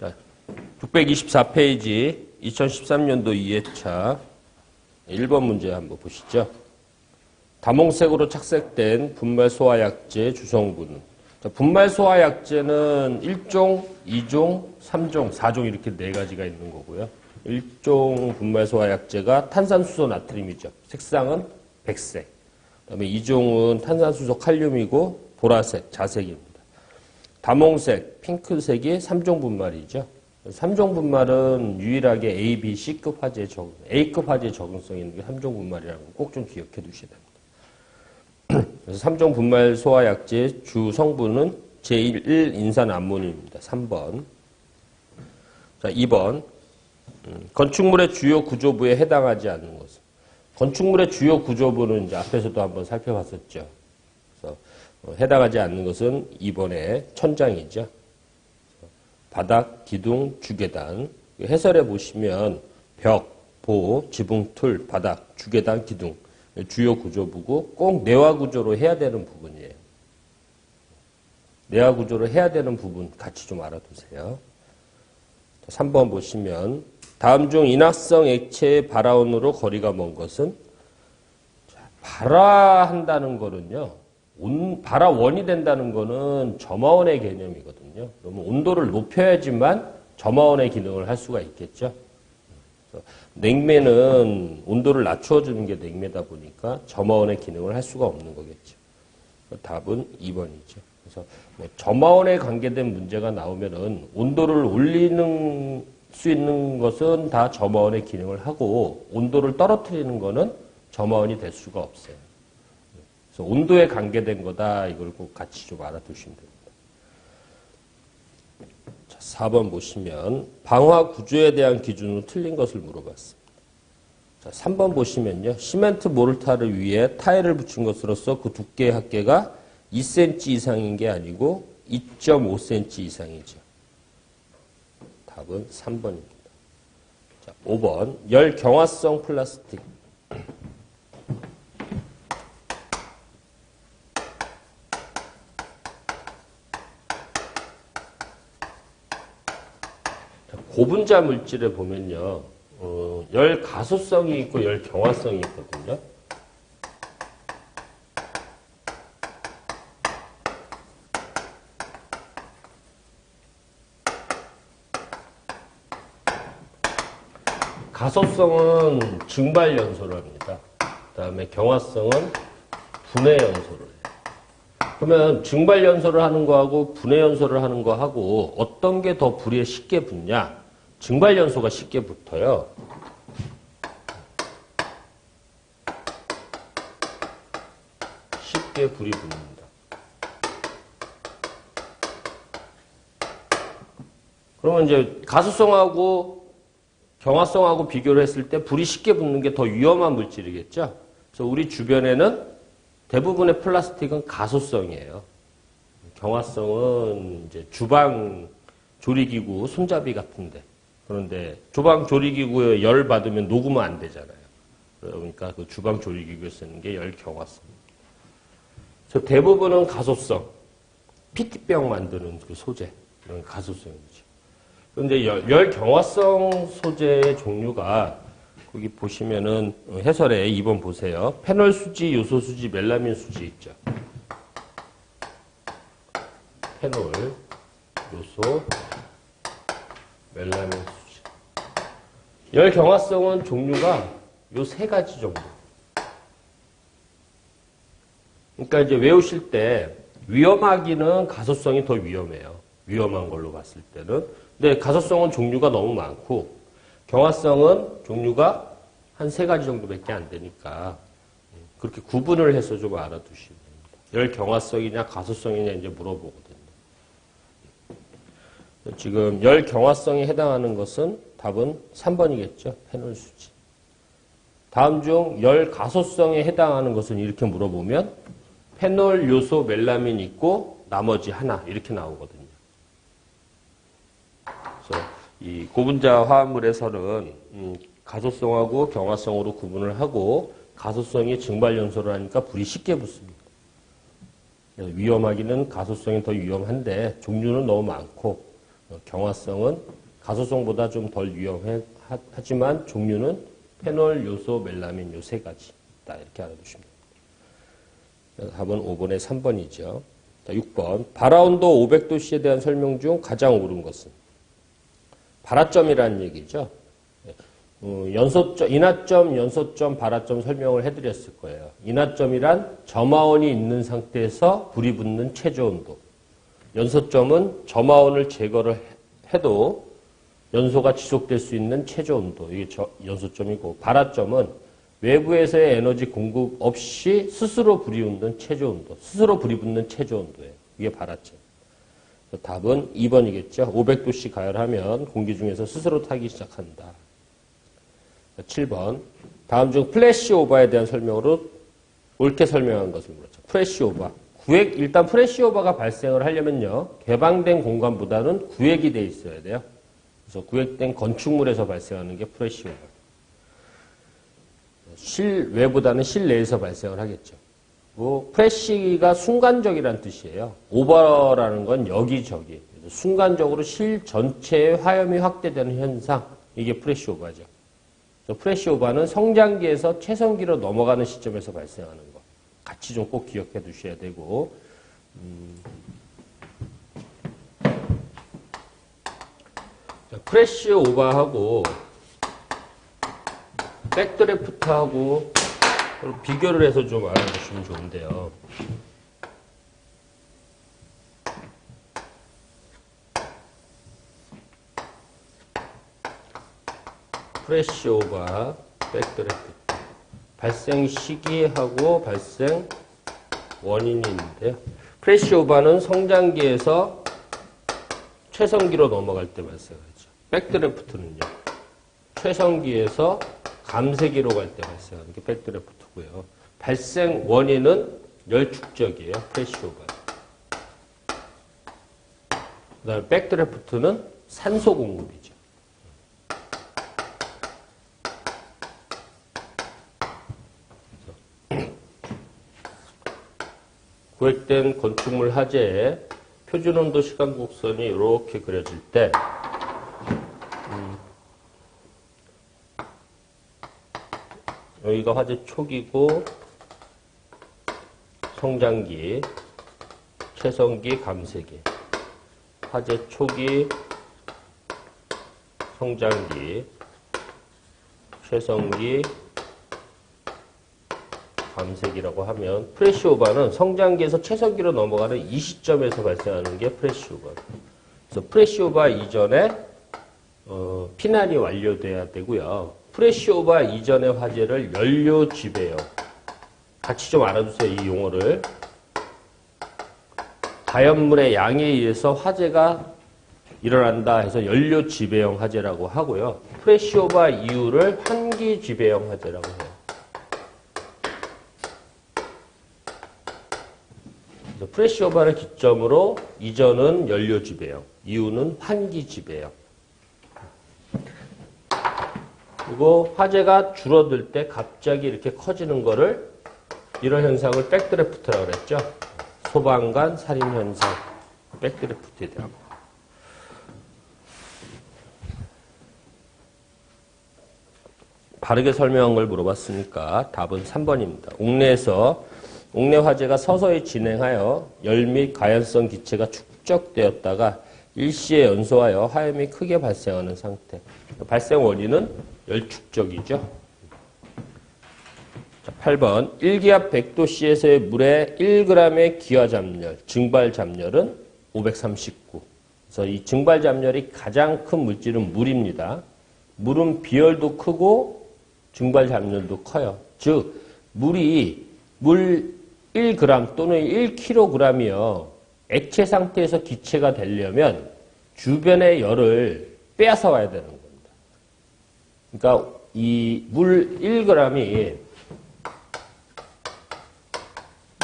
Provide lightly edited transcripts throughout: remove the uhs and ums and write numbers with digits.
자, 624페이지 2013년도 2회차 1번 문제 한번 보시죠. 다몽색으로 착색된 분말소화약제 주성분. 자, 분말소화약제는 1종, 2종, 3종, 4종 이렇게 4가지가 있는 거고요. 1종 분말소화약제가 탄산수소 나트륨이죠. 색상은 백색. 그다음에 2종은 탄산수소 칼륨이고 보라색, 자색입니다. 다몽색, 핑크색이 3종 분말이죠. 3종 분말은 유일하게 A, B, C급 화재에 A급 화재에 적응성이 있는 게 3종 분말이라는 거 꼭 좀 기억해 두셔야 됩니다. 그래서 3종 분말 소화약제의 주 성분은 제1인산암모늄입니다. 3번. 자, 2번. 건축물의 주요 구조부에 해당하지 않는 것은. 건축물의 주요 구조부는 이제 앞에서도 한번 살펴봤었죠. 그래서 해당하지 않는 것은 2번의 천장이죠. 바닥, 기둥, 주계단. 해설해 보시면 벽, 보, 지붕, 툴, 바닥, 주계단, 기둥. 주요 구조부고 꼭 내화 구조로 해야 되는 부분이에요. 내화 구조로 해야 되는 부분 같이 좀 알아두세요. 3번 보시면 다음 중 인화성 액체의 발화원으로 거리가 먼 것은 발화한다는 거는요. 발화원이 된다는 거는 점화원의 개념이거든요. 그러면 온도를 높여야지만 점화원의 기능을 할 수가 있겠죠. 냉매는 온도를 낮춰주는 게 냉매다 보니까 점화원의 기능을 할 수가 없는 거겠죠. 답은 2번이죠. 그래서 점화원에 관계된 문제가 나오면은 온도를 올리는 수 있는 것은 다 점화원의 기능을 하고 온도를 떨어뜨리는 거는 점화원이 될 수가 없어요. 그래서 온도에 관계된 거다. 이걸 꼭 같이 좀 알아두시면 됩니다. 자, 4번 보시면 방화 구조에 대한 기준으로 틀린 것을 물어봤습니다. 자, 3번 보시면요. 시멘트 모르타르 위에 타일을 붙인 것으로서 그 두께의 합계가 2cm 이상인 게 아니고 2.5cm 이상이죠. 답은 3번입니다. 자, 5번 열 경화성 플라스틱. 고분자 물질에 보면요, 열 가소성이 있고 열 경화성이 있거든요. 가소성은 증발 연소를 합니다. 그 다음에 경화성은 분해 연소를 해요. 그러면 증발 연소를 하는 거하고 분해 연소를 하는 거하고 어떤 게 더 불에 쉽게 붙냐? 증발 연소가 쉽게 붙어요. 쉽게 불이 붙는다. 그러면 이제 가소성하고 경화성하고 비교를 했을 때 불이 쉽게 붙는 게 더 위험한 물질이겠죠? 그래서 우리 주변에는 대부분의 플라스틱은 가소성이에요. 경화성은 이제 주방 조리기구 손잡이 같은데. 그런데 주방 조리기구에 열 받으면 녹으면 안 되잖아요. 그러니까 그 주방 조리기구에 쓰는 게 열 경화성. 그래서 대부분은 가소성. PT병 만드는 그 소재. 이런 가소성이죠. 그런데 열 경화성 소재의 종류가 거기 보시면은 해설에 2번 보세요. 페놀 수지, 요소 수지, 멜라민 수지 있죠. 페놀, 요소, 멜라민 수지. 열 경화성은 종류가 요 3가지 정도. 그러니까 이제 외우실 때 위험하기는 가소성이 더 위험해요. 위험한 걸로 봤을 때는. 근데 가소성은 종류가 너무 많고 경화성은 종류가 한 3가지 정도밖에 안 되니까 그렇게 구분을 해서 좀 알아두시면 됩니다. 열 경화성이냐 가소성이냐 이제 물어보거든요. 지금 열 경화성에 해당하는 것은 답은 3번이겠죠. 페놀 수지. 다음 중 열 가소성에 해당하는 것은 이렇게 물어보면 페놀, 요소, 멜라민 있고 나머지 하나 이렇게 나오거든요. 그래서 이 고분자 화합물에서는 가소성하고 경화성으로 구분을 하고 가소성이 증발 연소를 하니까 불이 쉽게 붙습니다. 위험하기는 가소성이 더 위험한데 종류는 너무 많고 경화성은 가소성보다 좀 덜 위험하지만 종류는 페놀, 요소, 멜라민 요 세 가지. 이렇게 알아두시면 됩니다. 답은 5번에 3번이죠. 자, 6번. 발화온도 500도씨에 대한 설명 중 가장 옳은 것은? 발화점이라는 얘기죠. 인하점, 연소점, 발화점 설명을 해드렸을 거예요. 인하점이란 점화원이 있는 상태에서 불이 붙는 최저온도. 연소점은 점화원을 제거를 해도 연소가 지속될 수 있는 최저온도. 이게 연소점이고, 발화점은 외부에서의 에너지 공급 없이 스스로 불이 붙는 최저온도. 스스로 불이 붙는 최저온도예요. 이게 발화점. 답은 2번이겠죠. 500도씨 가열하면 공기 중에서 스스로 타기 시작한다. 7번. 다음 중 플래시 오버에 대한 설명으로 옳게 설명한 것을 물었죠. 플래시 오버. 일단 플래시 오버가 발생을 하려면요. 개방된 공간보다는 구획이 돼 있어야 돼요. 그래서 구획된 건축물에서 발생하는 게 플래시 오버. 실외보다는 실내에서 발생을 하겠죠. 플래시가 순간적이라는 뜻이에요. 오버라는 건 여기저기. 순간적으로 실 전체의 화염이 확대되는 현상. 이게 플래시 오버죠. 플래시 오버는 성장기에서 최성기로 넘어가는 시점에서 발생하는 거. 같이 좀 꼭 기억해 두셔야 되고. 플래시 오버하고 백드래프트하고 비교를 해서 좀 알아보시면 좋은데요. 플래시 오버, 백드래프트. 발생 시기하고 발생 원인이 있는데요. 플래시 오버는 성장기에서 최성기로 넘어갈 때 발생하죠. 백드래프트는요. 최성기에서 감세기로 갈 때 발생하는 게 백드래프트고요. 발생 원인은 열축적이에요. 플래시 오버. 그 다음에 백드래프트는 산소 공급이죠. 구획된 건축물 하재에 표준온도 시간 곡선이 이렇게 그려질 때 여기가 화재 초기고 성장기, 최성기, 감세기. 화재 초기, 성장기, 최성기, 감세기라고 하면 플래시 오버는 성장기에서 최성기로 넘어가는 이 시점에서 발생하는 게 플래시 오버. 그래서 플래시 오버 이전에 피난이 완료돼야 되고요. 플래시 오버 이전의 화재를 연료 지배형. 같이 좀 알아두세요. 이 용어를. 가연물의 양에 의해서 화재가 일어난다 해서 연료 지배형 화재라고 하고요. 플래시 오버 이후를 환기 지배형 화재라고 해요. 플래시 오버를 기점으로 이전은 연료 지배형, 이후는 환기 지배형. 그리고 화재가 줄어들 때 갑자기 이렇게 커지는 거를 이런 현상을 백드래프트라고 그랬죠. 소방관 살인 현상, 백드래프트에 대한 거. 바르게 설명한 걸 물어봤으니까 답은 3번입니다. 옥내 화재가 서서히 진행하여 열 및 가연성 기체가 축적되었다가 일시에 연소하여 화염이 크게 발생하는 상태. 발생 원인은 열축적이죠. 자, 8번. 1기압 100도씨에서의 물의 1g의 기화 잠열, 증발 잠열은 539. 그래서 이 증발 잠열이 가장 큰 물질은 물입니다. 물은 비열도 크고 증발 잠열도 커요. 즉, 물 1g 또는 1kg이요. 액체 상태에서 기체가 되려면 주변의 열을 빼앗아 와야 되는 겁니다. 그러니까 이 물 1g이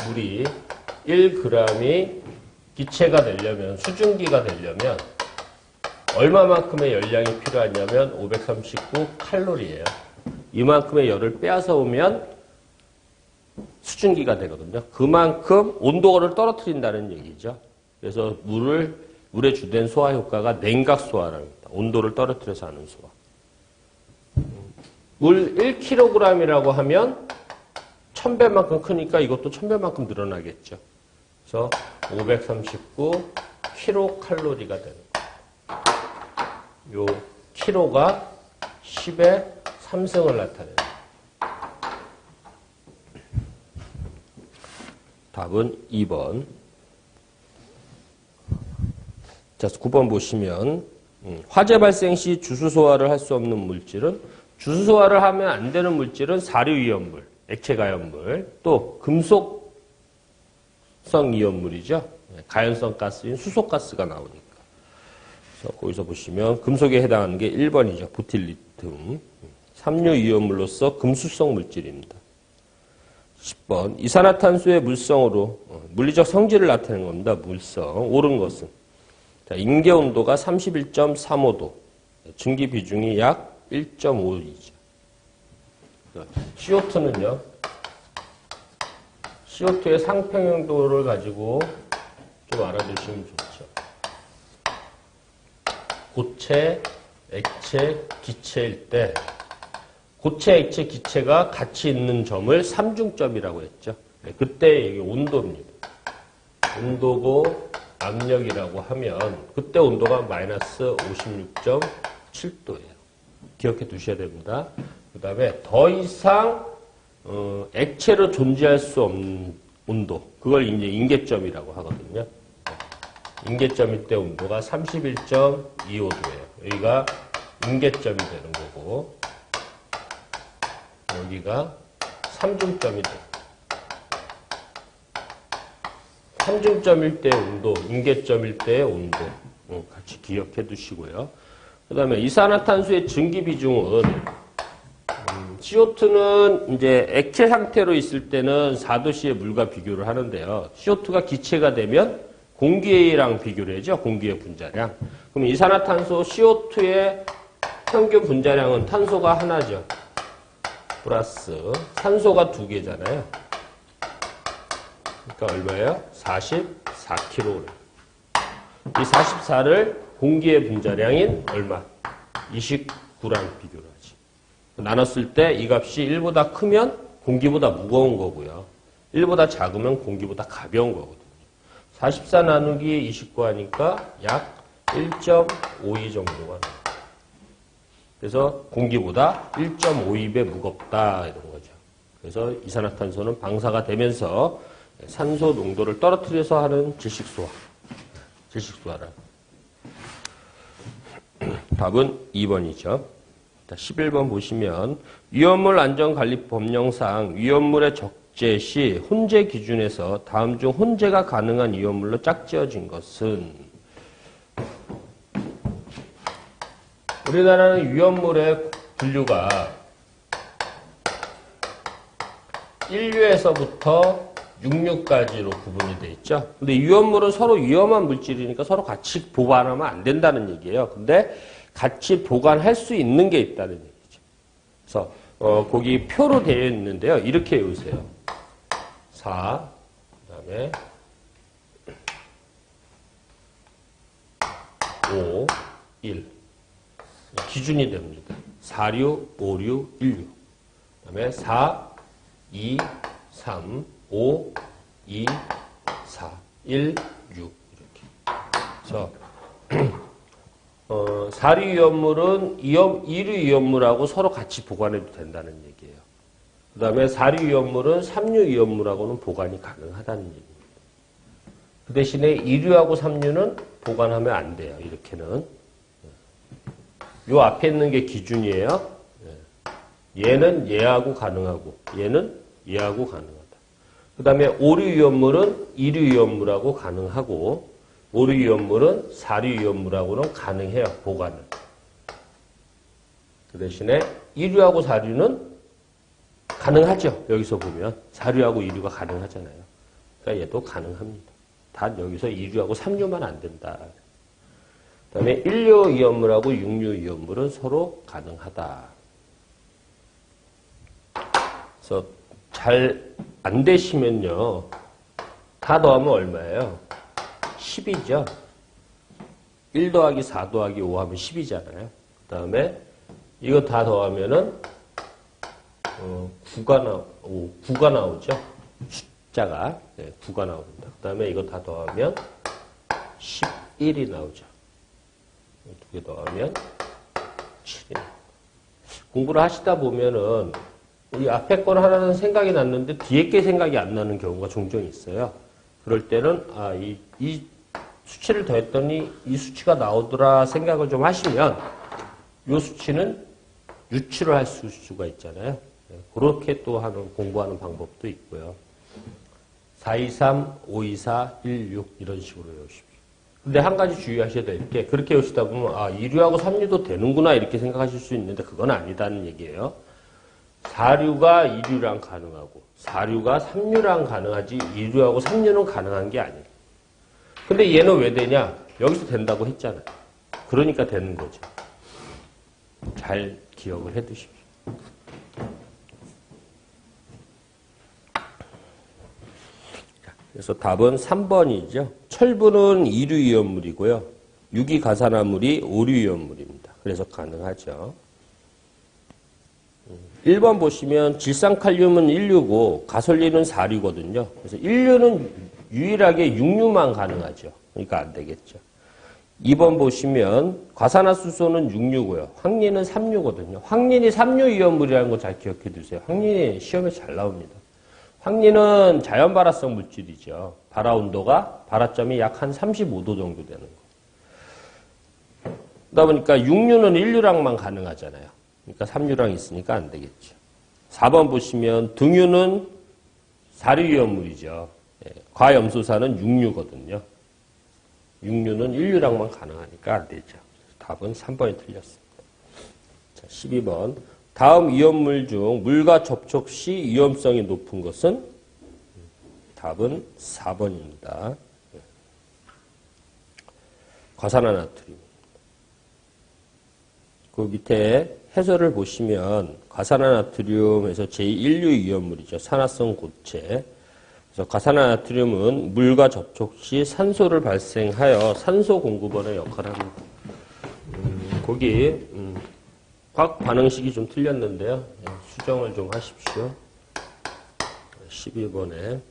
물이 1g이 기체가 되려면 수증기가 되려면 얼마만큼의 열량이 필요하냐면 539 칼로리예요. 이만큼의 열을 빼앗아 오면 수증기가 되거든요. 그만큼 온도를 떨어뜨린다는 얘기죠. 그래서 물을 물의 주된 소화 효과가 냉각 소화랍니다. 온도를 떨어뜨려서 하는 소화. 물 1kg이라고 하면 1000배만큼 크니까 이것도 1000배만큼 늘어나겠죠. 그래서 539 킬로칼로리가 되는 거예요. 요 킬로가 10의 3승을 나타내는 거예요. 답은 2번. 자, 9번 보시면 화재 발생 시 주수 소화를 할 수 없는 물질은 주수 소화를 하면 안 되는 물질은 사료이온물, 액체가연물, 또 금속성 이온물이죠. 가연성 가스인 수소가스가 나오니까. 그래서 거기서 보시면 금속에 해당하는 게 1번이죠. 부틸리튬. 삼류 이온물로서 금수성 물질입니다. 10번. 이산화탄소의 물성으로 물리적 성질을 나타내는 겁니다. 물성. 옳은 것은. 자, 인계 온도가 31.35도. 증기 비중이 약 1.5이죠. CO2는요. CO2의 상평형도를 가지고 좀 알아두시면 좋죠. 고체, 액체, 기체일 때 고체, 액체, 기체가 같이 있는 점을 삼중점이라고 했죠. 그때 이게 온도입니다. 온도고 압력이라고 하면 그때 온도가 마이너스 56.7도예요. 기억해 두셔야 됩니다. 그 다음에 더 이상 액체로 존재할 수 없는 온도, 그걸 이제 인계점이라고 하거든요. 인계점일 때 온도가 31.25도예요. 여기가 인계점이 되는 거고 여기가 삼중점이 돼요. 삼중점일 때 온도, 인계점일 때의 온도 같이 기억해 두시고요. 그 다음에 이산화탄소의 증기 비중은 CO2는 이제 액체 상태로 있을 때는 4도씨의 물과 비교를 하는데요. CO2가 기체가 되면 공기랑 비교를 하죠. 공기의 분자량. 그럼 이산화탄소 CO2의 평균 분자량은 탄소가 하나죠. 플러스 산소가 2개잖아요. 그러니까 얼마예요? 44kg. 이 44를 공기의 분자량인 얼마? 29랑 비교를 하지. 나눴을 때 이 값이 1보다 크면 공기보다 무거운 거고요. 1보다 작으면 공기보다 가벼운 거거든요. 44 나누기 29 하니까 약 1.52 정도가 나와요. 그래서 공기보다 1.52배 무겁다 이런 거죠. 그래서 이산화탄소는 방사가 되면서 산소 농도를 떨어뜨려서 하는 질식소화. 질식소화라. 답은 2번이죠. 11번 보시면 위험물 안전관리 법령상 위험물의 적재 시 혼재 기준에서 다음 중 혼재가 가능한 위험물로 짝지어진 것은 우리나라는 위험물의 분류가 1류에서부터 6류까지로 구분이 되어 있죠. 근데 위험물은 서로 위험한 물질이니까 서로 같이 보관하면 안 된다는 얘기예요. 근데 같이 보관할 수 있는 게 있다는 얘기죠. 그래서 거기 표로 되어 있는데요. 이렇게 외우세요. 4, 그 다음에 5, 1. 기준이 됩니다. 4류, 5류, 1류. 그 다음에 4, 2, 3, 5, 2, 4, 1, 6 이렇게. 그래서 4류 위험물은 2류 위험물하고 서로 같이 보관해도 된다는 얘기예요. 그 다음에 4류 위험물은 3류 위험물하고는 보관이 가능하다는 얘기입니다. 그 대신에 2류하고 3류는 보관하면 안 돼요. 이렇게는. 요 앞에 있는 게 기준이에요. 얘는 얘하고 가능하고 얘는 얘하고 가능하다. 그 다음에 5류 위험물은 2류 위험물하고 가능하고 5류 위험물은 4류 위험물하고는 가능해요. 보관은. 그 대신에 2류하고 4류는 가능하죠. 여기서 보면 4류하고 2류가 가능하잖아요. 그러니까 얘도 가능합니다. 단 여기서 2류하고 3류만 안 된다. 그 다음에 1류 위험물하고 6류 위험물은 서로 가능하다. 그래서 잘 안 되시면요. 다 더하면 얼마예요? 10이죠. 1 더하기 4 더하기 5 하면 10이잖아요. 그 다음에 이거 다 더하면은 9가 나오죠. 숫자가 9가 나옵니다. 그 다음에 이거 다 더하면 11이 나오죠. 두 개 더하면 7이. 공부를 하시다 보면은 우리 앞에 건 하나는 생각이 났는데 뒤에 게 생각이 안 나는 경우가 종종 있어요. 그럴 때는 이 수치를 더했더니 이 수치가 나오더라 생각을 좀 하시면 이 수치는 유추를 할 수가 있잖아요. 그렇게 또 공부하는 방법도 있고요. 423, 524, 16 이런 식으로 외우십시오. 근데 한 가지 주의하셔야 될 게 그렇게 외우시다 보면 2류하고 3류도 되는구나 이렇게 생각하실 수 있는데 그건 아니다는 얘기예요. 4류가 2류랑 가능하고 4류가 3류랑 가능하지 2류하고 3류는 가능한 게 아니에요. 근데 얘는 왜 되냐? 여기서 된다고 했잖아요. 그러니까 되는 거죠. 잘 기억을 해 두십시오. 그래서 답은 3번이죠. 철분은 2류 이온물이고요. 유기가산화물이 5류 이온물입니다. 그래서 가능하죠. 1번 보시면 질산칼륨은 1류고 가솔린은 4류거든요. 그래서 1류는 유일하게 6류만 가능하죠. 그러니까 안 되겠죠. 2번 보시면 과산화수소는 6류고요. 황린은 3류거든요. 황린이 3류 이온물이라는 거 잘 기억해 두세요. 황린이 시험에 잘 나옵니다. 황린은 자연 발화성 물질이죠. 발화 온도가 발화점이 약 한 35도 정도 되는 거. 그러다 보니까 6류는 1류랑만 가능하잖아요. 그러니까 3류랑 있으니까 안 되겠죠. 4번 보시면 등유는 4류 이온물이죠. 과염소산은 6류거든요. 6류는 1류랑만 가능하니까 안 되죠. 답은 3번이 틀렸습니다. 자, 12번. 다음 이온물 중 물과 접촉 시 위험성이 높은 것은? 답은 4번입니다. 과산화나트륨. 그 밑에 해설을 보시면 과산화나트륨에서 제1류 이온물이죠. 산화성 고체. 그래서 과산화나트륨은 물과 접촉 시 산소를 발생하여 산소 공급원의 역할을 합니다. 거기 과학 반응식이 좀 틀렸는데요. 수정을 좀 하십시오. 12번에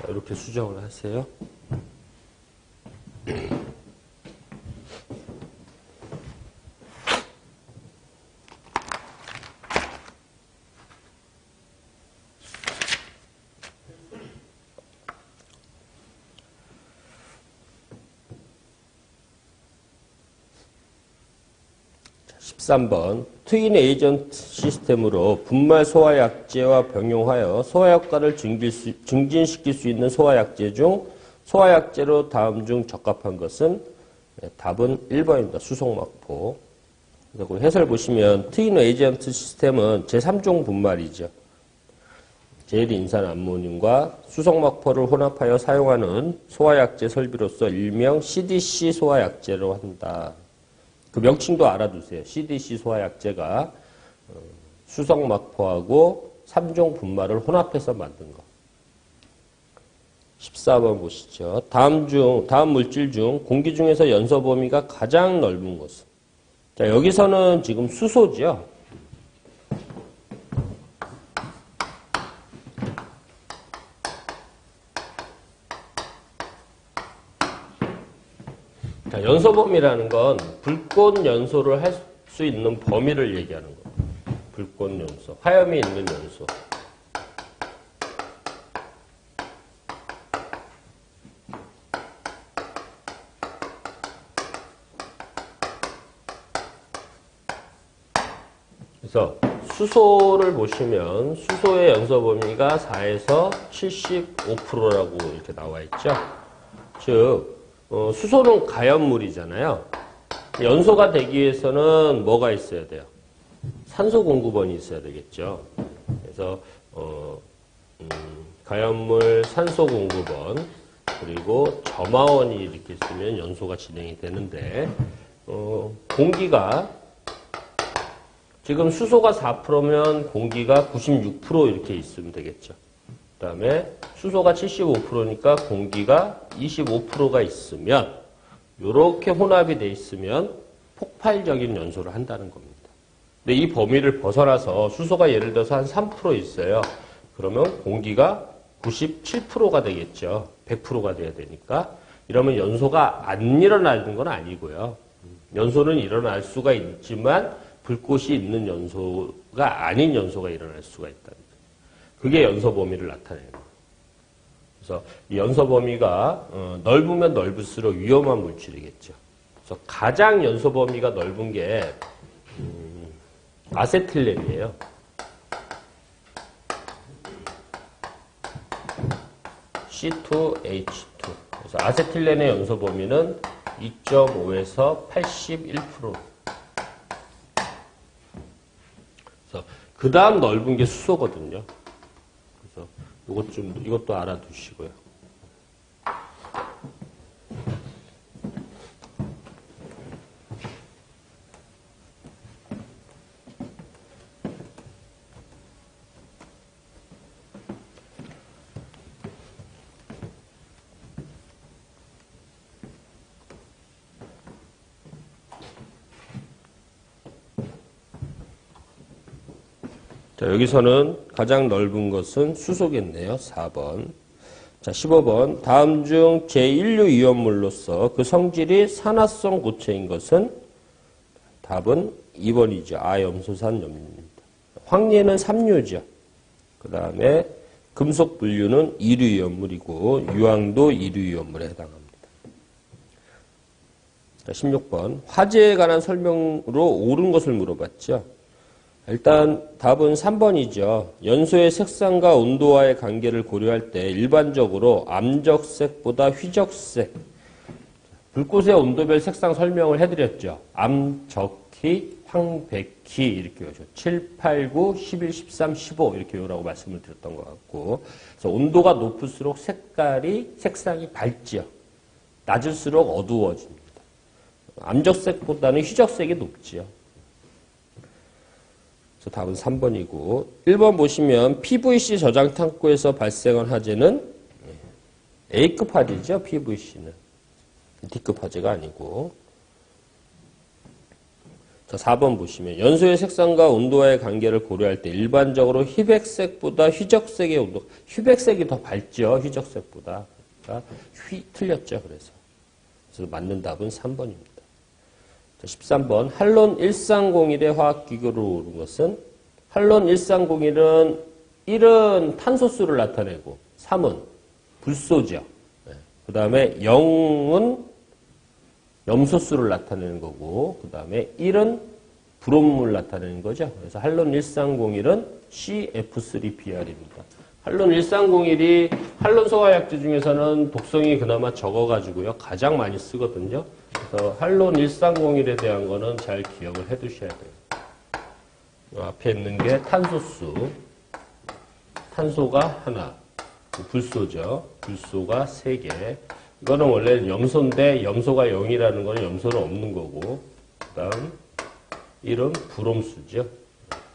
이렇게 수정을 하세요. 자, 13번 트윈 에이전트 시스템으로 분말 소화약제와 병용하여 소화효과를 증진시킬 수 있는 소화약제 중 소화약제로 다음 중 적합한 것은? 답은 1번입니다. 수송막포. 그리고 해설 보시면 트윈 에이전트 시스템은 제3종 분말이죠. 제일인산 암모늄과 수송막포를 혼합하여 사용하는 소화약제 설비로서 일명 CDC 소화약제로 한다. 그 명칭도 알아두세요. CDC 소화약제가 수성막포하고 3종 분말을 혼합해서 만든 거. 14번 보시죠. 다음 물질 중 공기 중에서 연소 범위가 가장 넓은 것은? 자, 여기서는 지금 수소죠. 자, 연소 범위라는 건 불꽃 연소를 할 수 있는 범위를 얘기하는 거예요. 불꽃 연소, 화염이 있는 연소. 그래서 수소를 보시면 수소의 연소 범위가 4에서 75%라고 이렇게 나와 있죠. 즉 수소는 가연물이잖아요. 연소가 되기 위해서는 뭐가 있어야 돼요? 산소 공급원이 있어야 되겠죠. 그래서 가연물 산소 공급원 그리고 점화원이 이렇게 있으면 연소가 진행이 되는데, 공기가, 지금 수소가 4%면 공기가 96% 이렇게 있으면 되겠죠. 그 다음에 수소가 75%니까 공기가 25%가 있으면, 이렇게 혼합이 돼 있으면 폭발적인 연소를 한다는 겁니다. 근데 이 범위를 벗어나서 수소가 예를 들어서 한 3% 있어요. 그러면 공기가 97%가 되겠죠. 100%가 돼야 되니까. 이러면 연소가 안 일어나는 건 아니고요. 연소는 일어날 수가 있지만 불꽃이 있는 연소가 아닌 연소가 일어날 수가 있다는 거예요. 그게 연소 범위를 나타내는 거예요. 그래서 이 연소 범위가 넓으면 넓을수록 위험한 물질이겠죠. 그래서 가장 연소 범위가 넓은 게 아세틸렌이에요. C2H2. 그래서 아세틸렌의 연소 범위는 2.5에서 81%. 그래서 그 다음 넓은 게 수소거든요. 그래서 이것도 알아두시고요. 자, 여기서는 가장 넓은 것은 수소겠네요. 4번. 자, 15번. 다음 중 제1류 이온물로서 그 성질이 산화성 고체인 것은 답은 2번이죠. 아염소산 염료입니다. 황리는 3류죠. 그 다음에 금속 분류는 2류 이온물이고 유황도 2류 이온물에 해당합니다. 자, 16번. 화재에 관한 설명으로 옳은 것을 물어봤죠. 일단 답은 3번이죠. 연소의 색상과 온도와의 관계를 고려할 때 일반적으로 암적색보다 휘적색, 불꽃의 온도별 색상 설명을 해드렸죠. 암적희, 황백희 이렇게 외우죠. 7, 8, 9, 11, 13, 15 이렇게 외우라고 말씀을 드렸던 것 같고, 그래서 온도가 높을수록 색상이 밝지요. 낮을수록 어두워집니다. 암적색보다는 휘적색이 높지요. 답은 3번이고 1번 보시면 PVC 저장 탕구에서 발생한 화재는 A급 화재죠. PVC는. D급 화재가 아니고. 자, 4번 보시면 연소의 색상과 온도와의 관계를 고려할 때 일반적으로 희백색보다 휘적색의 온도, 희백색이 더 밝죠. 휘적색보다. 그러니까 틀렸죠. 그래서 맞는 답은 3번입니다. 13번 할론 1301의 화학기구로 오른 것은 할론 1301은 1은 탄소수를 나타내고 3은 불소죠. 그 다음에 0은 염소수를 나타내는 거고 그 다음에 1은 브롬을 나타내는 거죠. 그래서 할론 1301은 CF3BR입니다. 할론 1301이 할론 소화약제 중에서는 독성이 그나마 적어가지고요. 가장 많이 쓰거든요. 그래서 할론 1301에 대한 거는 잘 기억을 해 두셔야 돼요. 앞에 있는 게 탄소수. 탄소가 하나. 불소죠. 불소가 3개. 이거는 원래 염소인데 염소가 0이라는 거는 염소는 없는 거고. 그 다음 1은 브롬수죠.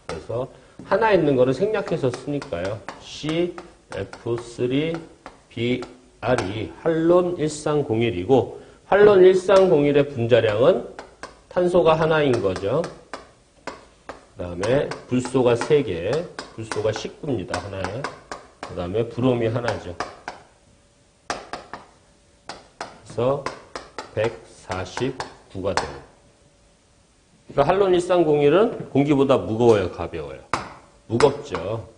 그래서 하나 있는 거는 생략해서 쓰니까요. CF3BR이 할론 1301이고 할론 1301의 분자량은 탄소가 하나인 거죠. 그 다음에 불소가 3개, 불소가 19입니다. 하나에. 그 다음에 브롬이 하나죠. 그래서 149가 됩니다. 그러니까 할론 1301은 공기보다 무거워요, 가벼워요? 무겁죠.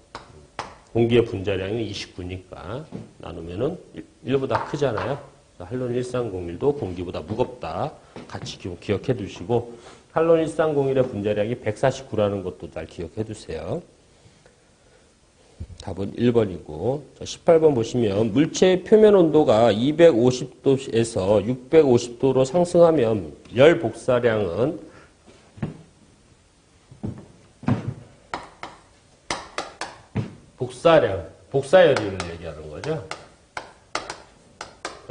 공기의 분자량이 29니까 나누면은 1보다 크잖아요. 할론 1301도 공기보다 무겁다. 같이 기억해 두시고 할론 1301의 분자량이 149라는 것도 잘 기억해 두세요. 답은 1번이고 18번 보시면 물체의 표면 온도가 250도에서 650도로 상승하면 열 복사량은 복사열을 얘기하는 거죠.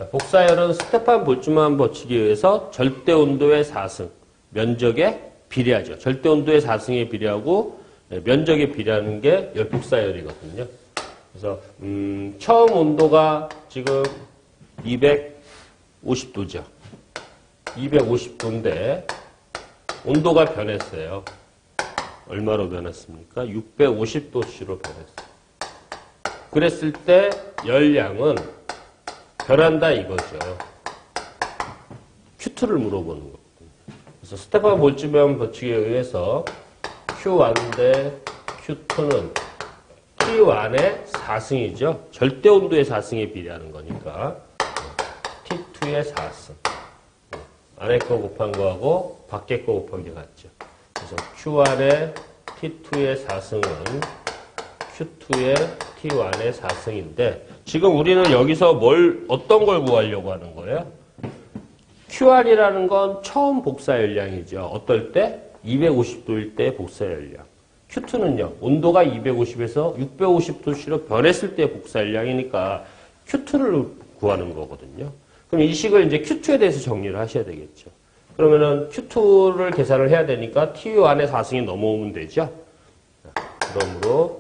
복사열은 스테판 볼츠만 법칙에 의해서 절대 온도의 4승, 면적에 비례하죠. 절대 온도의 4승에 비례하고 면적에 비례하는 게 열복사열이거든요. 그래서 처음 온도가 지금 250도죠. 250도인데 온도가 변했어요. 얼마로 변했습니까? 650도씨로 변했어요. 그랬을 때 열량은 변한다 이거죠. Q2를 물어보는 거거든요. 그래서 스테판 볼츠만 법칙에 의해서 Q1 대 Q2는 T1의 4승이죠. 절대 온도의 4승에 비례하는 거니까 T2의 4승. 안에 거 곱한 거하고 밖에 거 곱한 게 같죠. 그래서 Q1의 T2의 4승은 Q2의 T1의 4승인데 지금 우리는 여기서 어떤 걸 구하려고 하는 거예요? Q1이라는 건 처음 복사 열량이죠. 어떨 때? 250도일 때 복사 열량. Q2는요. 온도가 250에서 650도씨로 변했을 때 복사 열량이니까 Q2를 구하는 거거든요. 그럼 이 식을 이제 Q2에 대해서 정리를 하셔야 되겠죠. 그러면은 Q2를 계산을 해야 되니까 T1의 4승이 넘어오면 되죠. 그러므로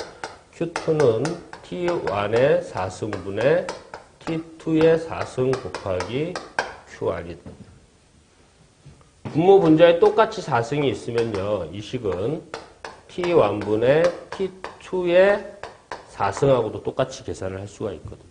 Q2는 T1의 4승분의 T2의 4승 곱하기 Q1이다. 분모 분자에 똑같이 4승이 있으면요. 이 식은 T1분의 T2의 4승하고도 똑같이 계산을 할 수가 있거든요.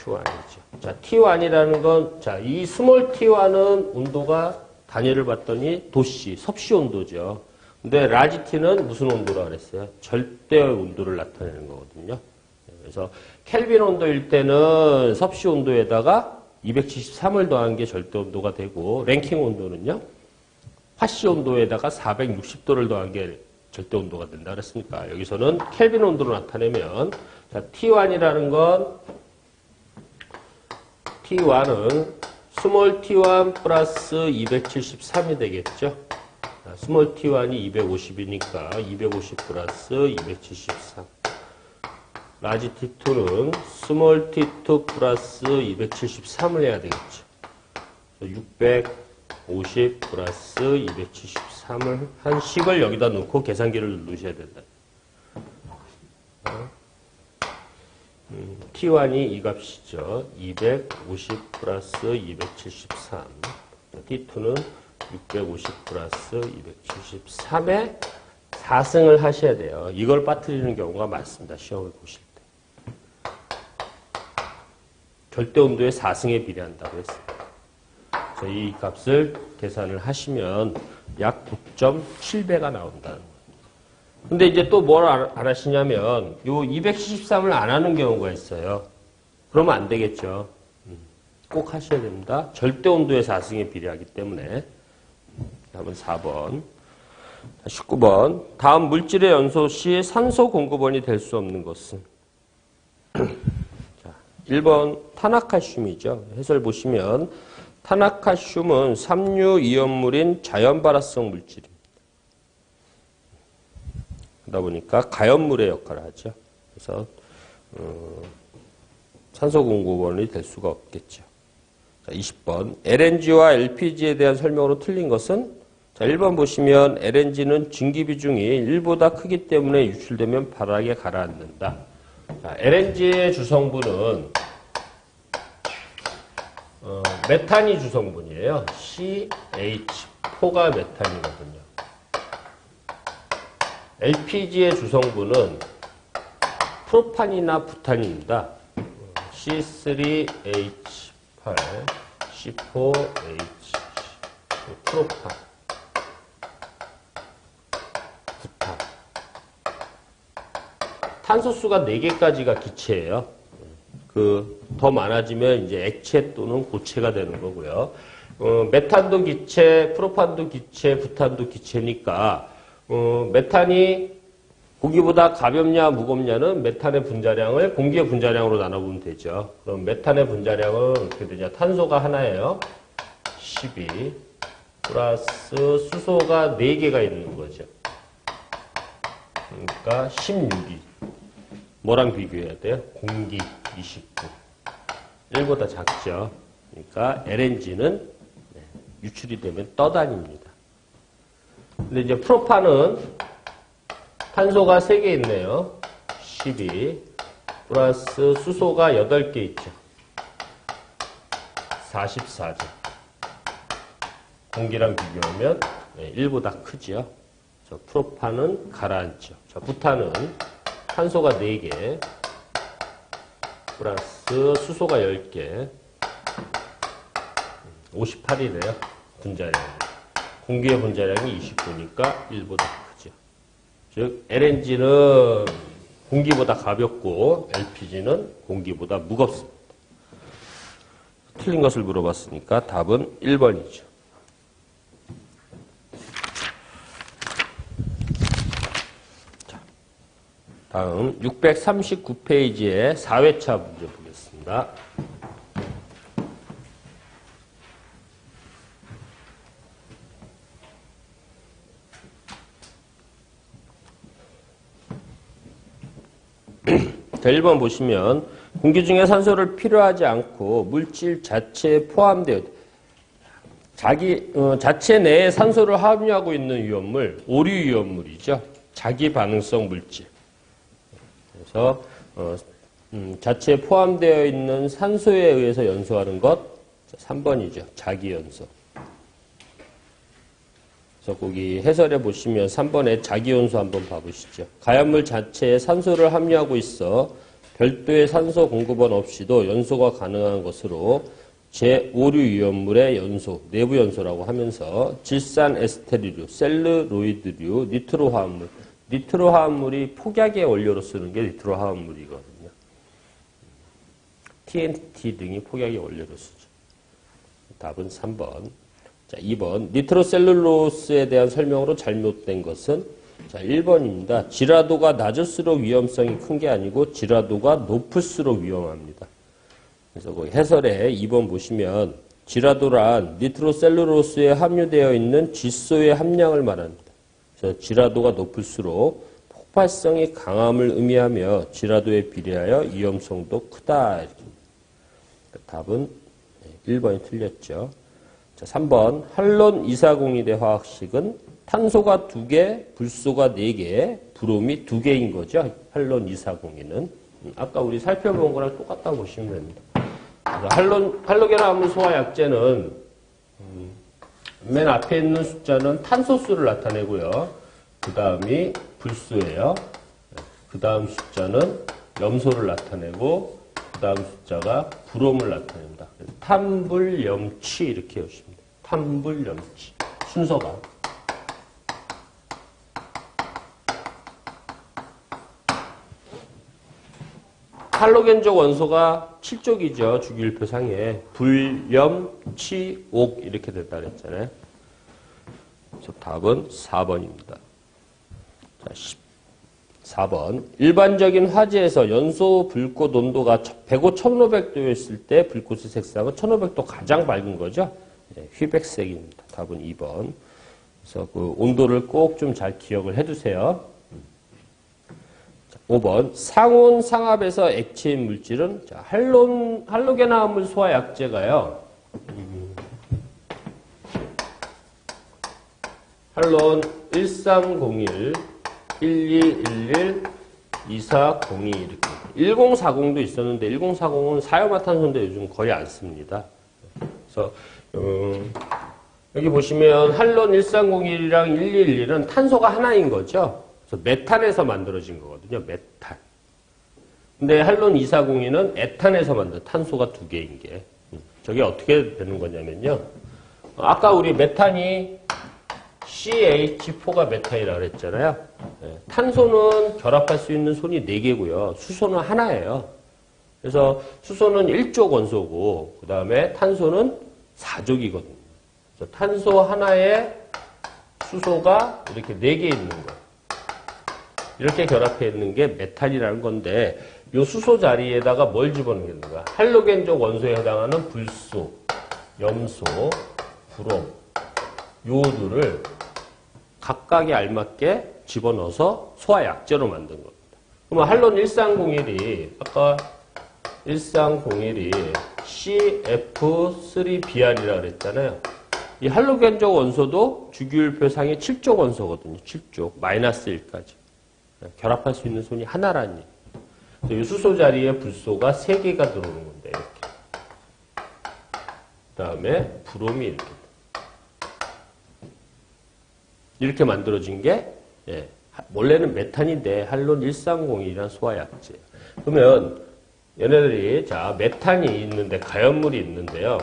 Q1이죠. 자, T1이라는 건, 자, 이 스몰 T1은 온도가 단위를 봤더니 도씨, 섭씨 온도죠. 근데 라지 T는 무슨 온도라 그랬어요? 절대 온도를 나타내는 거거든요. 그래서 켈빈 온도일 때는 섭씨 온도에다가 273을 더한 게 절대 온도가 되고 랭킹 온도는요. 화씨 온도에다가 460도를 더한 게 절대 온도가 된다 그랬으니까 여기서는 켈빈 온도로 나타내면 자, T1이라는 건 T1은 스몰 T1 플러스 273이 되겠죠. 자, 스몰 T1이 250이니까 250 플러스 273. 라지 T2는 스몰 T2 플러스 273을 해야 되겠죠. 650 플러스 273을 한 식을 여기다 넣고 계산기를 누르셔야 된다. T1이 이 값이죠. 250 플러스 273. T2는 650 플러스 273에 4승을 하셔야 돼요. 이걸 빠뜨리는 경우가 많습니다. 시험을 보실 때. 절대 온도의 4승에 비례한다고 했습니다. 그래서 이 값을 계산을 하시면 약 9.7배가 나온다는 거예요. 근데 이제 또 뭘 안 하시냐면 요 273을 안 하는 경우가 있어요. 그러면 안 되겠죠. 꼭 하셔야 됩니다. 절대 온도의 4승에 비례하기 때문에. 다음은 4번. 19번. 다음 물질의 연소 시 산소 공급원이 될 수 없는 것은? 자, 1번 탄화칼슘이죠. 해설 보시면 탄화칼슘은 삼류 이온물인 자연발화성 물질입니다. 그러다 보니까 가연물의 역할을 하죠. 그래서 산소 공급원이 될 수가 없겠죠. 자, 20번. LNG와 LPG에 대한 설명으로 틀린 것은? 자, 1번 보시면 LNG는 증기 비중이 1보다 크기 때문에 유출되면 바닥에 가라앉는다. 자, LNG의 주성분은 메탄이 주성분이에요. CH4가 메탄이거든요. LPG의 주성분은 프로판이나 부탄입니다. C3H8, C4H, 프로판, 부탄. 탄소수가 4개까지가 기체예요. 더 많아지면 이제 액체 또는 고체가 되는 거고요. 메탄도 기체, 프로판도 기체, 부탄도 기체니까 메탄이 공기보다 가볍냐 무겁냐는 메탄의 분자량을 공기의 분자량으로 나눠보면 되죠. 그럼 메탄의 분자량은 어떻게 되냐? 탄소가 하나예요. 12 플러스 수소가 4개가 있는 거죠. 그러니까 16이. 뭐랑 비교해야 돼요? 공기 29. 1보다 작죠. 그러니까 LNG는 유출이 되면 떠다닙니다. 근데 이제 프로판은 탄소가 3개 있네요. 12 플러스 수소가 8개 있죠. 44죠. 공기랑 비교하면 1보다 크죠. 저 프로판은 가라앉죠. 저 부탄은 탄소가 4개 플러스 수소가 10개 58이래요. 분자량. 공기의 분자량이 29니까 1보다 크죠. 즉 LNG는 공기보다 가볍고 LPG는 공기보다 무겁습니다. 틀린 것을 물어봤으니까 답은 1번이죠. 자, 다음 639페이지의 4회차 문제 보겠습니다. 자, 1번 보시면 공기 중에 산소를 필요하지 않고 물질 자체에 포함되어 자체 내에 산소를 함유하고 있는 위험물, 오류 위험물이죠. 자기 반응성 물질. 그래서 자체에 포함되어 있는 산소에 의해서 연소하는 것 3번이죠. 자기 연소. 그래서 거기 해설에 보시면 3번에 자기연소 한번 봐보시죠. 가연물 자체에 산소를 함유하고 있어 별도의 산소 공급원 없이도 연소가 가능한 것으로 제5류 위험물의 연소, 내부 연소라고 하면서 질산 에스테르류, 셀룰로이드류, 니트로 화합물. 니트로 화합물이 폭약의 원료로 쓰는 게 니트로 화합물이거든요. TNT 등이 폭약의 원료로 쓰죠. 답은 3번. 자, 2번. 니트로셀룰로스에 대한 설명으로 잘못된 것은 자, 1번입니다. 지라도가 낮을수록 위험성이 큰 게 아니고 지라도가 높을수록 위험합니다. 그래서 그 해설에 2번 보시면 지라도란 니트로셀룰로스에 함유되어 있는 질소의 함량을 말합니다. 그래서 지라도가 높을수록 폭발성이 강함을 의미하며 지라도에 비례하여 위험성도 크다. 이렇게. 답은 1번이 틀렸죠. 자, 3번 할론 240의 화학식은 탄소가 2개, 불소가 4개, 브롬이 2개인 거죠. 할론 240는. 아까 우리 살펴본 거랑 똑같다고 보시면 됩니다. 할로겐화합물 소화약제는 맨 앞에 있는 숫자는 탄소수를 나타내고요. 그 다음이 불소예요. 그 다음 숫자는 염소를 나타내고 그 다음 숫자가 브롬을 나타냅니다. 탄불염치 이렇게 해주십니다. 탄불염치 순서가 할로겐적 원소가 7쪽이죠. 주기율표상에 불염치옥 이렇게 됐다 그랬잖아요. 그래서 답은 4번입니다. 자, 4번. 일반적인 화재에서 연소 불꽃 온도가 105, 1500도였을 때 불꽃의 색상은 1500도 가장 밝은 거죠. 네, 휘백색입니다. 답은 2번. 그래서 그 온도를 꼭 좀 잘 기억을 해두세요. 5번. 상온, 상압에서 액체인 물질은 자, 할로겐화합물 소화약제가요. 할론 1301, 1211, 2402 이렇게 1040도 있었는데 1040은 사이오마탄소인데 요즘 거의 안 씁니다. 그래서 여기 보시면 할론 1301이랑 1211은 탄소가 하나인 거죠. 그래서 메탄에서 만들어진 거거든요. 메탄. 근데 할론 2402는 에탄에서 만든 탄소가 2개인 게. 저게 어떻게 되는 거냐면요. 아까 우리 메탄이 CH4가 메탄이라고 그랬잖아요. 탄소는 결합할 수 있는 손이 4개고요. 수소는 하나예요. 그래서 수소는 1족 원소고 그 다음에 탄소는 4족이거든요. 그래서 탄소 하나에 수소가 이렇게 4개 있는 거예요. 이렇게 결합해 있는 게 메탄이라는 건데 이 수소 자리에다가 뭘 집어넣는 거야? 할로겐적 원소에 해당하는 불소, 염소, 브롬, 요오드를 각각에 알맞게 집어넣어서 소화약제로 만든 겁니다. 그러면 할론 1301이 아까 1301이 CF3BR이라고 그랬잖아요. 이 할로겐적 원소도 주기율표상의 7족 원소거든요. 7족. 마이너스 1까지. 결합할 수 있는 손이 하나라는 얘기예요. 이 수소 자리에 불소가 3개가 들어오는 건데, 이렇게. 그 다음에 브롬이 이렇게 만들어진 게, 예, 원래는 메탄인데 할론 130이라는 소화약제. 그러면 얘네들이 자 메탄이 있는데 가연물이 있는데요.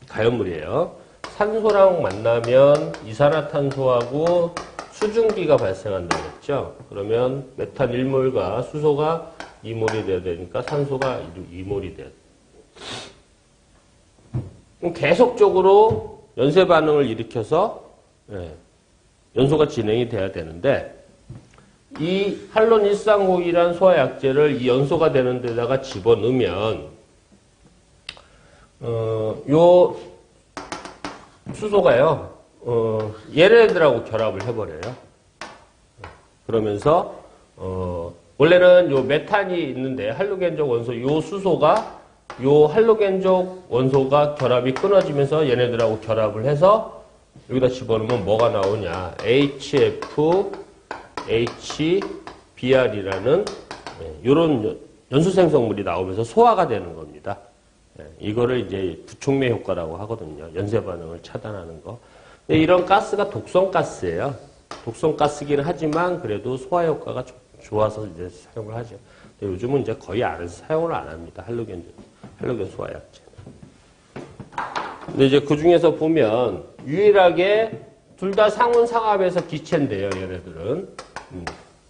가연물이에요. 산소랑 만나면 이산화탄소하고 수증기가 발생한다고 했죠. 그러면 메탄 1몰과 수소가 2몰이 돼야 되니까 산소가 2몰이 돼야 돼요. 그럼 계속적으로 연쇄 반응을 일으켜서 연소가 진행이 돼야 되는데 이 할론 130이라는 소화약제를 이 연소가 되는 데다가 집어넣으면 요 수소가요 얘네들하고 결합을 해버려요. 그러면서 원래는 요 메탄이 있는데 할로겐적 원소 요 수소가 요 할로겐적 원소가 결합이 끊어지면서 얘네들하고 결합을 해서 여기다 집어넣으면 뭐가 나오냐? HFHBr이라는 이런 연소생성물이 나오면서 소화가 되는 겁니다. 이거를 이제 부촉매 효과라고 하거든요. 연쇄 반응을 차단하는 거. 근데 이런 가스가 독성 가스예요. 독성 가스긴 하지만 그래도 소화 효과가 좋아서 이제 사용을 하죠. 근데 요즘은 이제 거의 사용을 안 합니다. 할로겐 소화약제. 근데 이제 그 중에서 보면 유일하게 둘 다 상온상압에서 기체인데요, 얘네들은.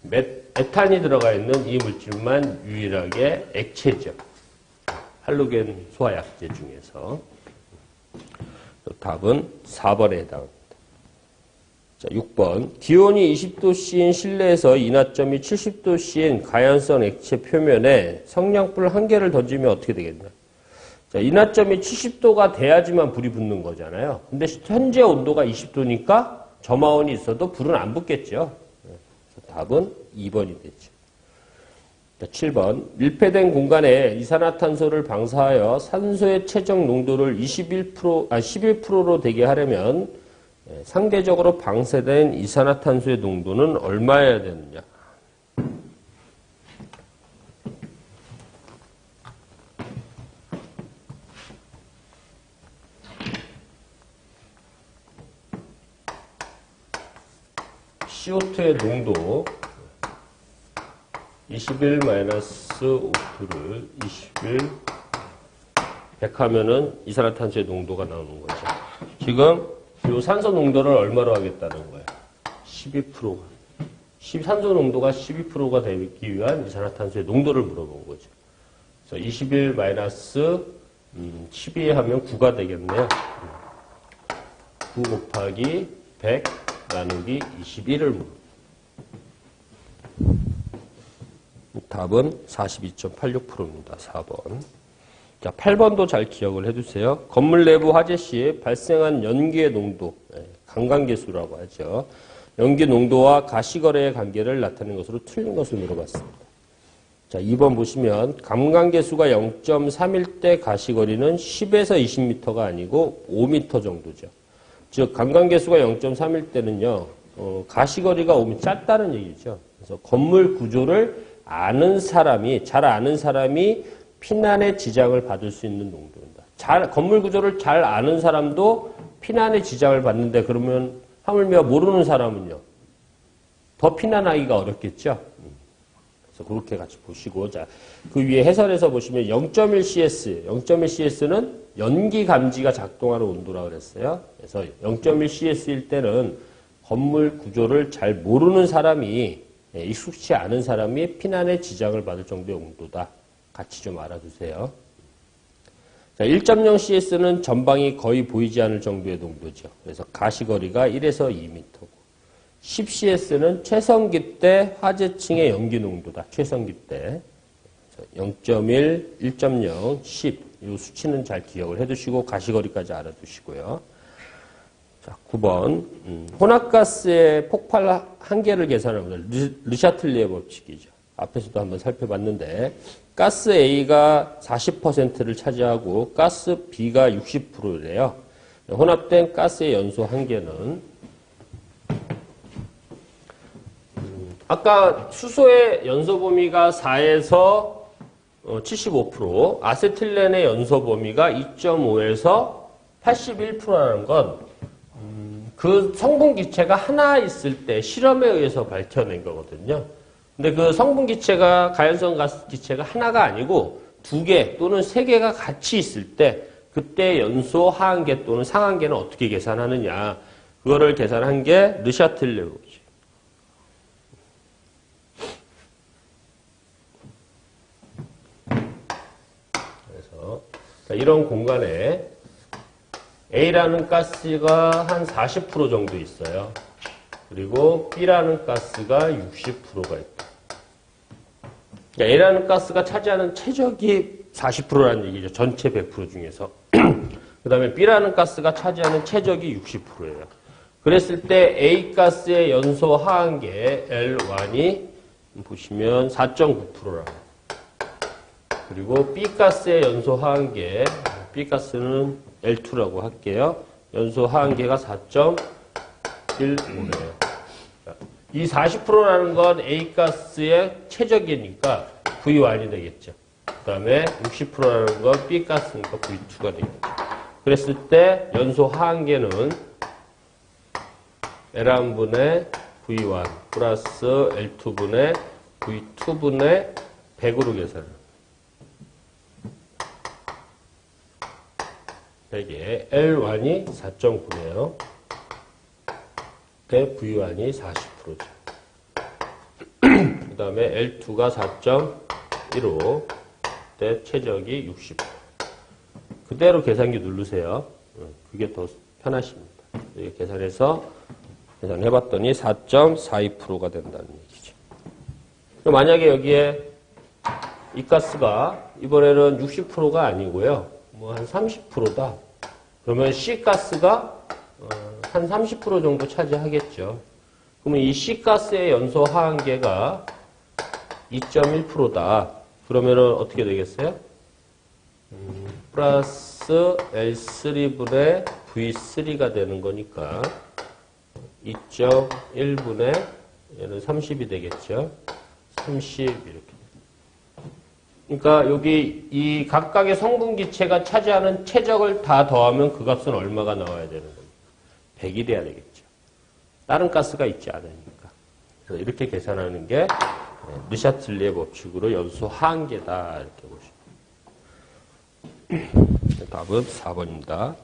메탄이 들어가 있는 이 물질만 유일하게 액체죠. 할로겐 소화약제 중에서. 답은 4번에 해당합니다. 자, 6번. 기온이 20도씨인 실내에서 인하점이 70도씨인 가연성 액체 표면에 성냥불 1개를 던지면 어떻게 되겠냐? 자, 인하점이 70도가 돼야지만 불이 붙는 거잖아요. 근데 현재 온도가 20도니까 점화원이 있어도 불은 안 붙겠죠. 그래서 답은 2번이 되죠. 자, 7번. 밀폐된 공간에 이산화탄소를 방사하여 산소의 최적 농도를 11%로 되게 하려면 상대적으로 방사된 이산화탄소의 농도는 얼마여야 되느냐? CO2의 농도 21-5를 100 하면은 이산화탄소의 농도가 나오는 거죠. 지금 이 산소 농도를 얼마로 하겠다는 거예요? 12%가. 산소 농도가 12%가 되기 위한 이산화탄소의 농도를 물어본 거죠. 그래서 21-12 하면 9가 되겠네요. 9 곱하기 100 나누기 21을 물어봅니다. 답은 42.86%입니다. 4번. 자, 8번도 잘 기억을 해두세요. 건물 내부 화재 시 발생한 연기의 농도, 강간계수라고 하죠. 연기 농도와 가시거래의 관계를 나타내는 것으로 틀린 것을 물어봤습니다. 자, 2번 보시면 감간계수가 0.3일 때 가시거리는 10에서 20m가 아니고 5m 정도죠. 즉 감간계수가 0.3일 때는요. 가시거리가 5m 짧다는 얘기죠. 그래서 건물 구조를 잘 아는 사람이 피난의 지장을 받을 수 있는 농도입니다. 건물 구조를 잘 아는 사람도 피난의 지장을 받는데 그러면 하물며 모르는 사람은요. 더 피난하기가 어렵겠죠. 그래서 그렇게 같이 보시고 자, 그 위에 해설에서 보시면 0.1CS, 0.1CS는 연기 감지가 작동하는 온도라고 그랬어요. 그래서 0.1CS일 때는 건물 구조를 잘 모르는 사람이 익숙치 않은 사람이 피난의 지장을 받을 정도의 온도다. 같이 좀 알아두세요. 자, 1.0CS는 전방이 거의 보이지 않을 정도의 농도죠. 그래서 가시거리가 1에서 2m고 10CS는 최성기 때 화재층의 연기 농도다. 최성기 때 0.1, 1.0, 10 이 수치는 잘 기억을 해두시고 가시거리까지 알아두시고요. 자, 9번 혼합가스의 폭발 한계를 계산합니다. 르샤틀리에 법칙이죠. 앞에서도 한번 살펴봤는데 가스 A가 40%를 차지하고 가스 B가 60%래요. 혼합된 가스의 연소 한계는 아까 수소의 연소 범위가 4에서 75%, 아세틸렌의 연소 범위가 2.5에서 81%라는 건 그 성분 기체가 하나 있을 때 실험에 의해서 밝혀낸 거거든요. 근데 그 성분 기체가 가연성 가스 기체가 하나가 아니고 2개 또는 3개가 같이 있을 때 그때 연소 하한계 또는 상한계는 어떻게 계산하느냐. 그거를 계산한 게 르샤틀레오지. 그래서 이런 공간에 A라는 가스가 한 40% 정도 있어요. 그리고 B라는 가스가 60%가 있다. 그러니까 A라는 가스가 차지하는 최적이 40%라는 얘기죠. 전체 100% 중에서. 그 다음에 B라는 가스가 차지하는 최적이 60%예요. 그랬을 때 A 가스의 연소 하한계 L1이 보시면 4.9%라고. 그리고 B 가스의 연소 하한계, B 가스는 L2라고 할게요. 연소 하한계가 4.15네요. 이 40%라는 건 A 가스의 최적이니까 V1이 되겠죠. 그 다음에 60%라는 건 B 가스니까 V2가 되겠죠. 그랬을 때 연소 하한계는 L1분의 V1 플러스 L2분의 V2분의 100으로 계산을. 100에 L1이 4.9네요. 때 V1이 40%죠. 그 다음에 L2가 4.15 때 최적이 60%. 그대로 계산기 누르세요. 그게 더 편하십니다. 이렇게 계산해서 계산해봤더니 4.42%가 된다는 얘기죠. 그럼 만약에 여기에 이 가스가 이번에는 60%가 아니고요. 뭐 한 30%다. 그러면 C가스가 한 30% 정도 차지하겠죠. 그러면 이 C가스의 연소 하한계가 2.1%다. 그러면은 어떻게 되겠어요? 플러스 L3분의 V3가 되는 거니까 2.1분의 얘는 30이 되겠죠. 30 이렇게. 그러니까 여기 이 각각의 성분 기체가 차지하는 최적을 다 더하면 그 값은 얼마가 나와야 되는 겁니까? 100이 돼야 되겠죠. 다른 가스가 있지 않으니까. 그래서 이렇게 계산하는 게 르샤틀리의 법칙으로 연소 하한계다 이렇게 보시면. 답은 4번입니다.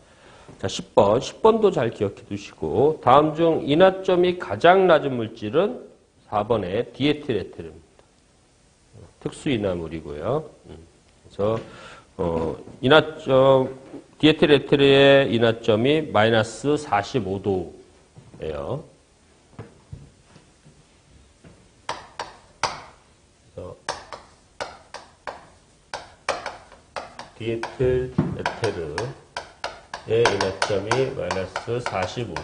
자, 10번. 10번도 잘 기억해 두시고 다음 중 인화점이 가장 낮은 물질은 4번의 디에틸에틸입니다. 특수인화물이고요. 그래서 인화점 디에틸에틸의 인화점이 마이너스 45도예요. 그래서 디에틸에틸의 인화점이 마이너스 45도.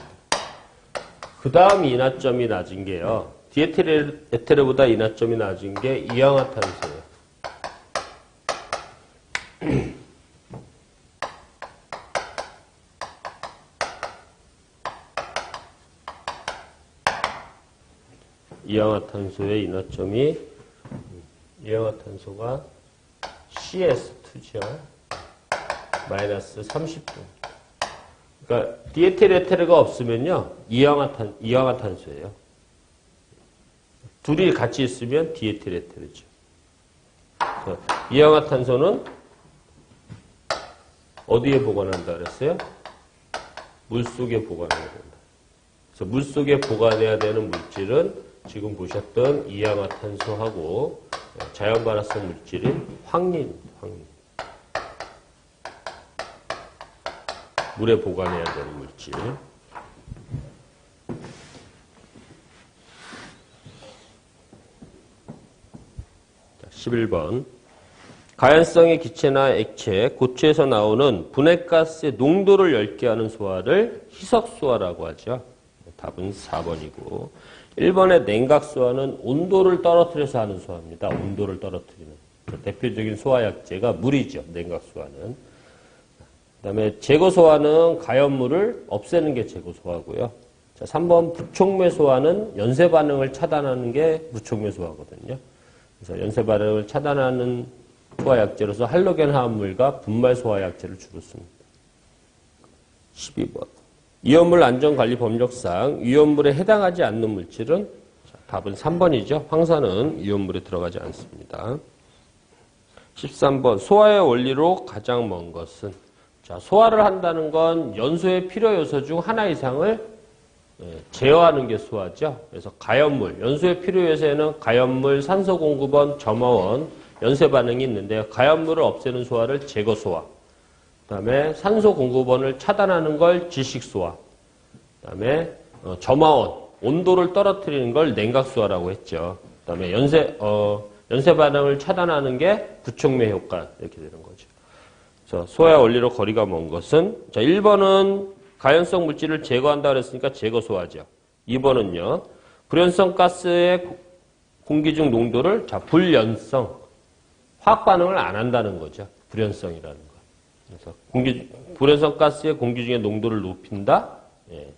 그 다음 인화점이 낮은 게요. 디에틸에틸보다 인화점이 낮은 게 이氧화탄소예요. 이氧화탄소의 인화점이 이氧화탄소가 CS2죠. 마이너스 30도. 그러니까 디에틸에틸가 없으면요. 이氧화탄소예요. 둘이 같이 있으면 디에틸에틸이죠. 이氧화탄소는 어디에 보관한다 그랬어요? 물속에 보관해야 된다. 그래서 물속에 보관해야 되는 물질은 지금 보셨던 이氧화탄소하고 자연발화성 물질인 황린입니다. 황린. 물에 보관해야 되는 물질. 11번. 가연성의 기체나 액체, 고체에서 나오는 분해가스의 농도를 엷게 하는 소화를 희석소화라고 하죠. 답은 4번이고. 1번의 냉각수화는 온도를 떨어뜨려서 하는 수화입니다. 온도를 떨어뜨리는. 대표적인 소화약제가 물이죠. 냉각수화는. 그 다음에 제거소화는 가연물을 없애는 게 제거소화고요. 자, 3번 부촉매소화는 연쇄반응을 차단하는 게 부촉매소화거든요. 그래서 연쇄반응을 차단하는 소화약제로서 할로겐 화합물과 분말소화약제를 주로 씁니다. 12번. 위험물 안전관리 법령상 위험물에 해당하지 않는 물질은 답은 3번이죠. 황산은 위험물에 들어가지 않습니다. 13번. 소화의 원리로 가장 먼 것은 자, 소화를 한다는 건 연소의 필요 요소 중 하나 이상을 제어하는 게 소화죠. 그래서 가연물, 연소의 필요 요소에는 가연물, 산소 공급원, 점화원, 연쇄 반응이 있는데요. 가연물을 없애는 소화를 제거 소화. 그다음에 산소 공급원을 차단하는 걸 질식 소화. 그다음에 점화원, 온도를 떨어뜨리는 걸 냉각 소화라고 했죠. 그다음에 연쇄 반응을 차단하는 게 부촉매 효과 이렇게 되는 거죠. 그래서 소화 원리로 거리가 먼 것은 자, 1번은 가연성 물질을 제거한다 그랬으니까 제거 소화죠. 2번은요. 불연성 가스의 공기 중 농도를 자, 불연성 화학 반응을 안 한다는 거죠. 불연성이라는 거. 그래서 불연성 가스의 공기 중의 농도를 높인다. 예.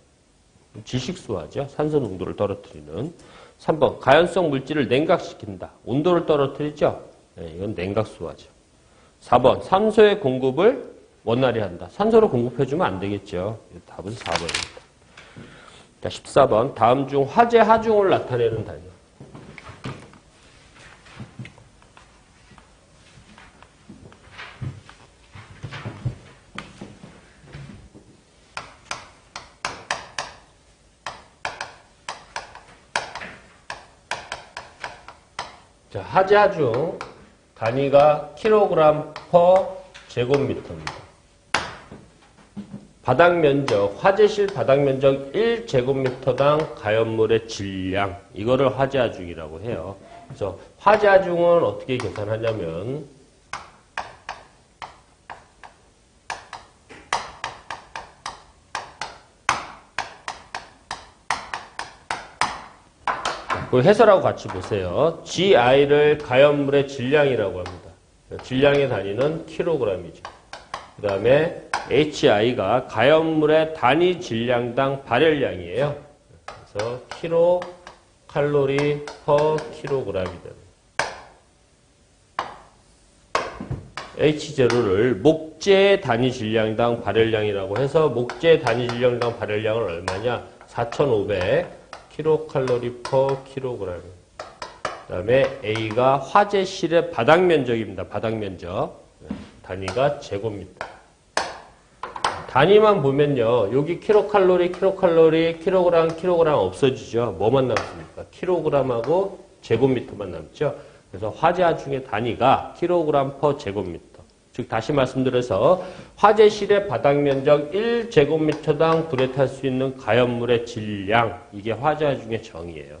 질식수화죠. 산소 농도를 떨어뜨리는. 3번 가연성 물질을 냉각시킨다. 온도를 떨어뜨리죠. 예, 이건 냉각수화죠. 4번 산소의 공급을 원활히 한다. 산소를 공급해주면 안 되겠죠. 답은 4번입니다. 자, 14번 다음 중 화재 하중을 나타내는 단위. 자, 화재 하중 단위가 킬로그램 퍼 제곱미터입니다. 바닥 면적, 화재실 바닥 면적 1제곱미터당 가연물의 질량, 이거를 화재 하중이라고 해요. 그래서 화재 하중은 어떻게 계산하냐면 그 해설하고 같이 보세요. GI를 가연물의 질량이라고 합니다. 질량의 단위는 킬로그램이죠. 그 다음에 HI가 가연물의 단위 질량당 발열량이에요. 그래서 킬로 칼로리 퍼 킬로그램이 됩니다. H0를 목재 단위 질량당 발열량이라고 해서 목재 단위 질량당 발열량은 얼마냐? 4,500 킬로칼로리 퍼 킬로그램. 그 다음에 A가 화재실의 바닥 면적입니다. 바닥 면적. 단위가 제곱미터. 단위만 보면요. 여기 킬로칼로리, 킬로그램 없어지죠. 뭐만 남습니까? 킬로그램하고 제곱미터만 남죠. 그래서 화재 하중의 단위가 킬로그램 퍼 제곱미터. 즉 다시 말씀드려서 화재실의 바닥 면적 1제곱미터당 불에 탈 수 있는 가연물의 질량, 이게 화재 하중의 정의예요.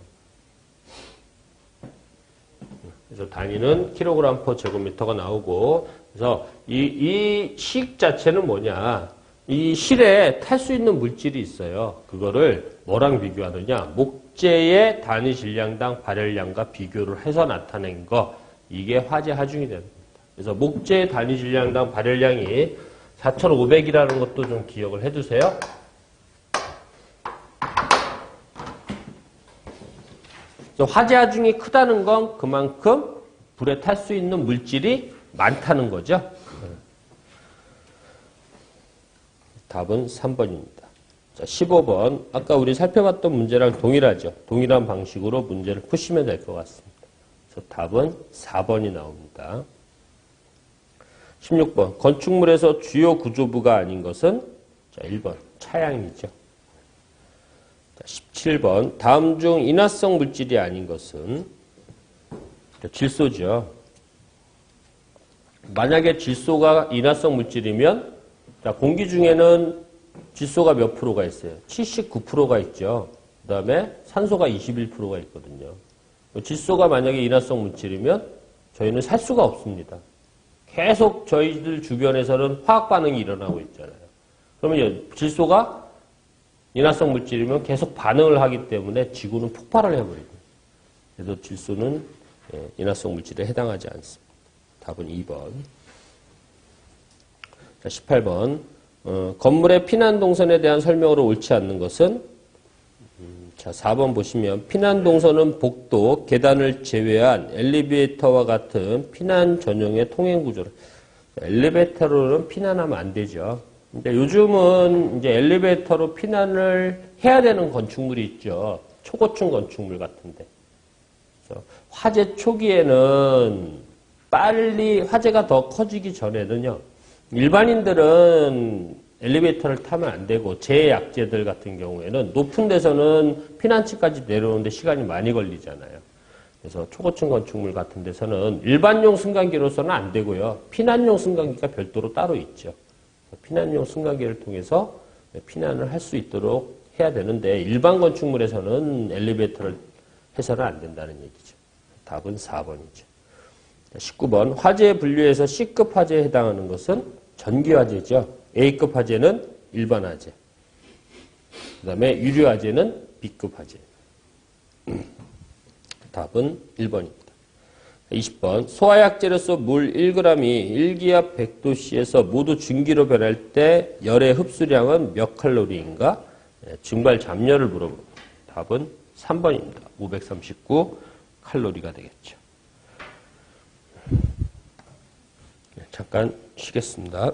그래서 단위는 킬로그램 퍼 제곱미터가 나오고, 그래서 이 식 자체는 뭐냐? 이 실에 탈 수 있는 물질이 있어요. 그거를 뭐랑 비교하느냐? 목재의 단위 질량당 발열량과 비교를 해서 나타낸 거, 이게 화재 하중이 됩니다. 그래서 목재 단위 질량당 발열량이 4,500이라는 것도 좀 기억을 해두세요. 그래서 화재 하중이 크다는 건 그만큼 불에 탈 수 있는 물질이 많다는 거죠. 답은 3번입니다. 자, 15번. 아까 우리 살펴봤던 문제랑 동일하죠. 동일한 방식으로 문제를 푸시면 될 것 같습니다. 그래서 답은 4번이 나옵니다. 16번. 건축물에서 주요 구조부가 아닌 것은 자, 1번. 차양이죠. 자, 17번. 다음 중 인화성 물질이 아닌 것은 자, 질소죠. 만약에 질소가 인화성 물질이면 자, 공기 중에는 질소가 몇 프로가 있어요? 79%가 있죠. 그 다음에 산소가 21%가 있거든요. 질소가 만약에 인화성 물질이면 저희는 살 수가 없습니다. 계속 저희들 주변에서는 화학 반응이 일어나고 있잖아요. 그러면 질소가 인화성 물질이면 계속 반응을 하기 때문에 지구는 폭발을 해버립니다. 그래서 질소는 인화성 물질에 해당하지 않습니다. 답은 2번. 자, 18번. 건물의 피난 동선에 대한 설명으로 옳지 않는 것은 자, 4번 보시면 피난 동선은 복도, 계단을 제외한 엘리베이터와 같은 피난 전용의 통행 구조를 엘리베이터로는 피난하면 안 되죠. 근데 요즘은 이제 엘리베이터로 피난을 해야 되는 건축물이 있죠. 초고층 건축물 같은데. 그래서 화재 초기에는 빨리 화재가 더 커지기 전에는요. 일반인들은 엘리베이터를 타면 안 되고 제약제들 같은 경우에는 높은 데서는 피난층까지 내려오는데 시간이 많이 걸리잖아요. 그래서 초고층 건축물 같은 데서는 일반용 승강기로서는 안 되고요. 피난용 승강기가 별도로 따로 있죠. 피난용 승강기를 통해서 피난을 할 수 있도록 해야 되는데 일반 건축물에서는 엘리베이터를 해서는 안 된다는 얘기죠. 답은 4번이죠. 19번 화재 분류에서 C급 화재에 해당하는 것은 전기 화재죠. A급 화재는 일반 화재. 그 다음에 유류 화재는 B급 화재. 답은 1번입니다. 20번 소화약재로서 물 1g이 1기압 100도씨에서 모두 증기로 변할 때 열의 흡수량은 몇 칼로리인가? 증발 잠열을 물어봅니다. 답은 3번입니다. 539 칼로리가 되겠죠. 잠깐 쉬겠습니다.